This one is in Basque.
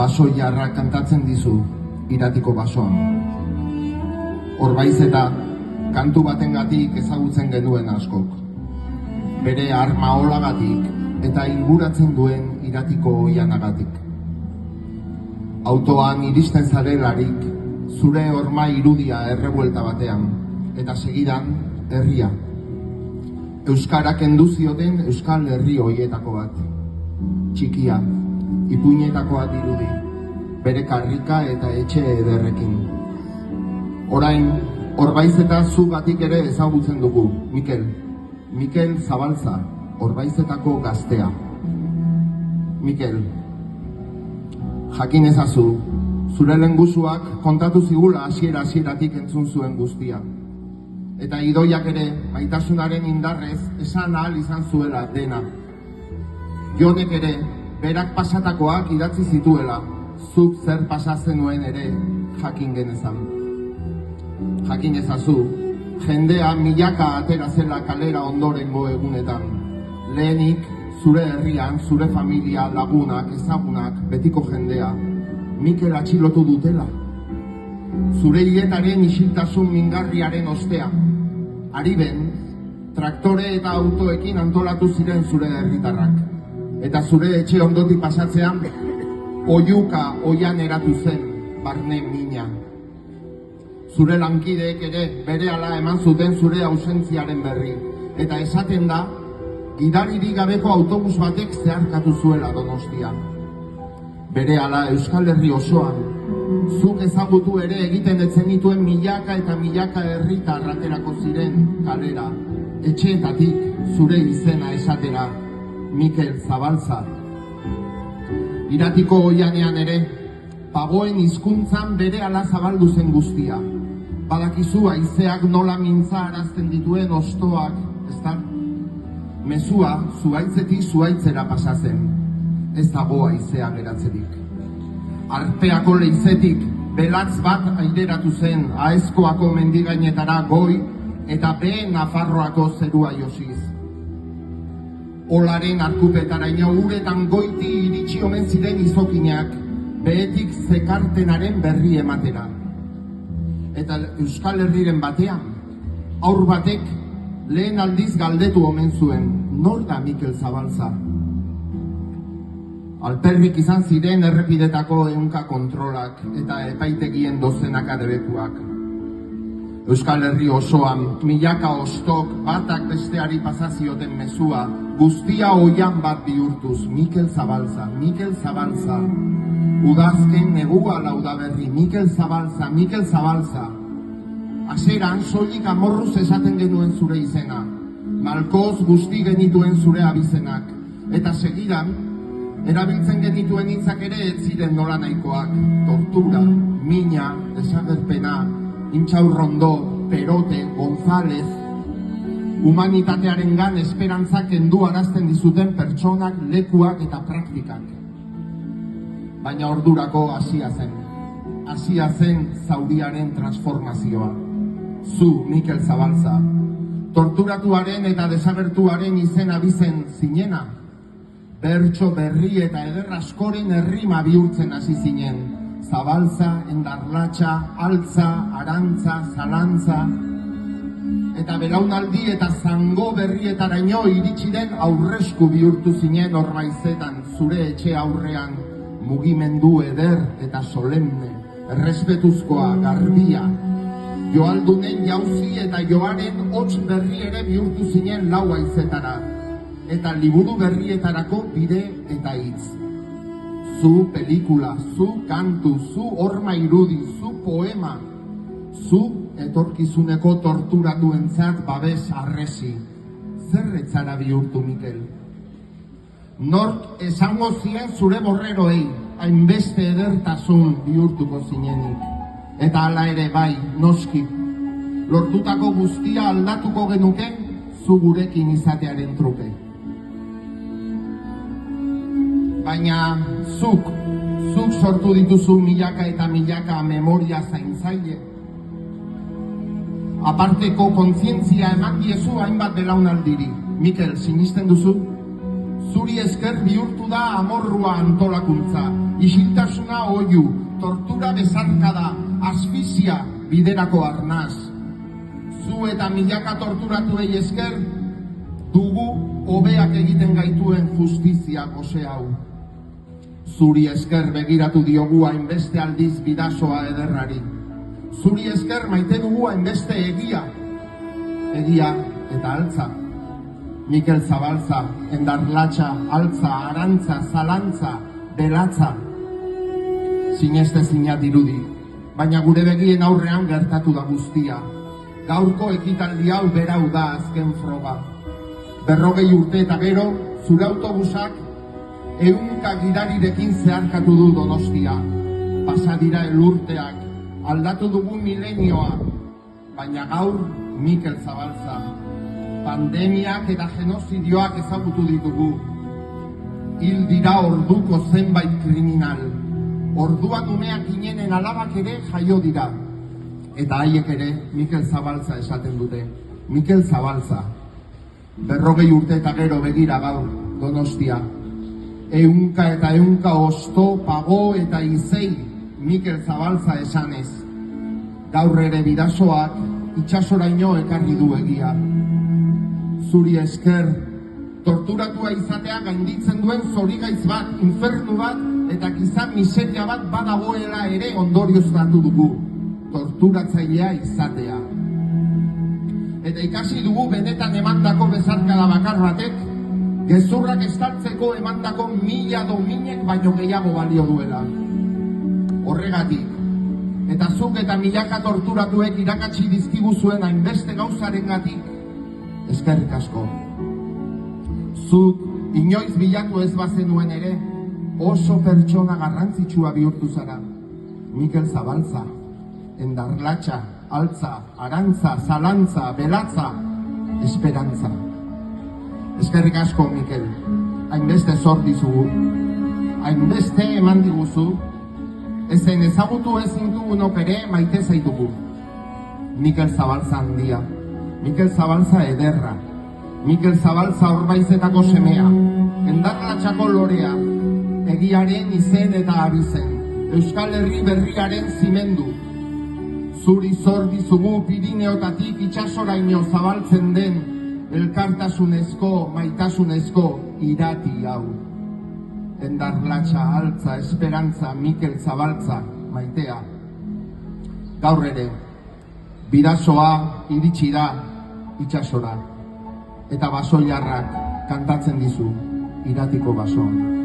baso jarra kantatzen dizu iratiko basoan. Orbaiz eta kantu batengatik ezagutzen genuen askok. Bere arma olagatik eta inguratzen duen iratiko oianagatik. Autoan iristen zarelarik, zure horma irudia errebuelta batean, eta segidan herria. Euskara kendu zioten euskal herri hoietako bat. Txikia, ipuinetakoa dirudi, bere karrika eta etxe ederrekin. Orain, Orbaiz eta zugatik ere ezagutzen dugu, Mikel Zabalza, Orbaizetako gaztea. Mikel, jakin ezazu, zure lengusuak kontatu zigula hasieratik entzun zuen guztia. Eta idoiak ere, maitasunaren indarrez, esan ahal izan zuela dena. Jonek ere, berak pasatakoak idatzi zituela, zuk zer pasatzen nuen ere jakin genezan. Jakin ezazu, jendea milaka atera zela kalera ondorengo egunetan. Lehenik, zure herrian, zure familia, lagunak, ezagunak, betiko jendea, Mikel atxilotu dutela. Zure hiletaren isiltasun mingarriaren ostean, Ariben, traktore eta autoekin antolatu ziren zure herritarrak. Eta zure etxe ondoti pasatzean, oiuka oian eratu zen, barne mina. Zure lankideek ere berehala eman zuten zure ausentziaren berri. Eta esaten da, gidaririk gabeko autobus batek zeharkatu zuela Donostia. Berehala Euskal Herri osoan, zuk ezagutu ere egiten etzenituen milaka eta milaka herritar aterako ziren kalera, etxeetatik zure izena esatera, Mikel Zabalza. Iratiko oianean ere, pagoen hizkuntzan berehala zabaldu zen guztia. Badakizu haizeak nola mintza arazten dituen ostoak, ezta? Mezua zuhaitzetik zuhaitzera pasatzen, ez dago haizea geratzerik. Arpeako leizetik belatz bat aireratu zen Aezkoako mendigainetara goi eta be Nafarroako zerua josiz. Olaren arkupetaraino uretan goiti iritsi omen ziren izokinak, behetik zekartenaren berri ematera. Eta Euskal Herriren batean, haur batek lehen aldiz galdetu omen zuen, nor da Mikel Zabalza? Alperrik izan ziren errepidetako ehunka kontrolak eta epaitegien dozenaka debekuak. Euskal Herri osoan, milaka ostok batak besteari pasazioten mezua, guztia oian bat bihurtuz, Mikel Zabalza, Mikel Zabalza. Udazken negua laudaberri, Mikel Zabalza, Mikel Zabalza. Hasieran soilik amorruz esaten genuen zure izena, malkoz guzti genituen zure abizenak, eta segidan, erabiltzen genituen hitzak ere ez ziren nola nahikoak, tortura, mina, desagerpena, intxaurrondo, perote, González, humanitatearengan esperantzak kendu arazten dizuten pertsonak, lekuak eta praktikak. Baina ordurako hasia zen zauriaren transformazioa. Zu, Mikel Zabalza, torturatuaren eta desagertuaren izen abizen zinena, bertso berri eta eder askoren errima bihurtzen hasi zinen. Zabalza, endarlatxa, altza, arantza, zalantza, eta belaunaldi eta zango berrietaraino iritsi den aurresku bihurtu zinen Orbaizetan, zure etxe aurrean, mugimendu eder eta solemne, errespetuzkoa, garbia, joaldunen jauzi eta joaren hots berri ere bihurtu zinen lau haizetara, eta liburu berrietarako bide eta hitz. Zu pelikula, zu kantu, zu horma irudi, zu poema, zu etorkizuneko torturatuentzat babes arresi. Zer etzara bihurtu, Mikel? Nork esango zien zure borreroei, hainbeste edertasun bihurtuko zinenik. Eta hala ere bai, noski, lortutako guztia aldatuko genuken zu gurekin izatearen truke. Baina zuk sortu dituzu milaka eta milaka memoria zaintzaile. Aparteko kontzientzia eman diezu hainbat belaunaldiri. Mikel, sinisten duzu? Zuri esker bihurtu da amorrua antolakuntza, isiltasuna oiu, tortura bezarkada, asfixia biderako arnaz. Zu eta milaka torturatuei esker, dugu hobeak egiten gaituen justizia gose hau. Zuri esker begiratu diogu hainbeste aldiz bidasoa ederrari. Zuri esker maite dugu hainbeste egia eta altza. Mikel Zabalza, Endarlatxa, Altza, Arantza, Zalantza, Belatza. Sinestezina dirudi, baina gure begien aurrean gertatu da guztia. Gaurko ekitaldi hau berau da azken froga. 40 urte eta gero, zure autobusak 100 gidarirekin zeharkatu du Donostia. Pasa dira elurteak, aldatu dugu milenioa, baina gaur Mikel Zabalza. Pandemiak eta genozidioak ezagutu ditugu. Hil dira orduko zenbait kriminal. Orduan umeak inenen alabak ere jaio dira. Eta haiek ere Mikel Zabalza esaten dute. Mikel Zabalza. 40 urte eta gero begira gaur Donostia. 100 eta 100 osto, pago eta izei Mikel Zabalza esanez. Gaur ere bidasoak itsasoraino ekarri du egia. Zuri esker, torturatua izatea gainditzen duen zorigaitz bat, infernu bat, eta gizan miseria bat badagoela ere ondorioztatu dugu. Torturatzailea izatea. Eta ikasi dugu benetan emandako bezarkada bakar batek, gezurrak estaltzeko emandako 1000 dominek baino gehiago balio duela. Horregatik, eta zuk eta milaka torturatuek irakatsi dizkiguzuen hainbeste gauzarengatik, eskerrik asko. Zuk inoiz bilatu ez bazenuen ere, oso pertsona garrantzitsua bihurtu zara. Mikel Zabalza, Endarlatxa, Altza, Arantza, Zalantza, Belatza, Esperantza. Eskerrik asko, Mikel. Hainbeste zor dizugu, hainbeste eman diguzu, ezen ezagutu ezin dugunok ere maite zaitugu. Mikel Zabalza handia, Mikel Zabalza ederra, Mikel Zabalza Orbaizetako semea, Endarlatxako lorea, egiaren izen eta abizen, Euskal Herri berriaren zimendu. Zuri zor dizugu Pirineotatik itsasoraino zabaltzen den elkartasunezko, maitasunezko irati hau. Endarlatxa, Altza, Esperantza, Mikel Zabalza, maitea. Gaur ere, bidasoa iritsi da itsasora, eta basoilarrak kantatzen dizu iratiko basoan.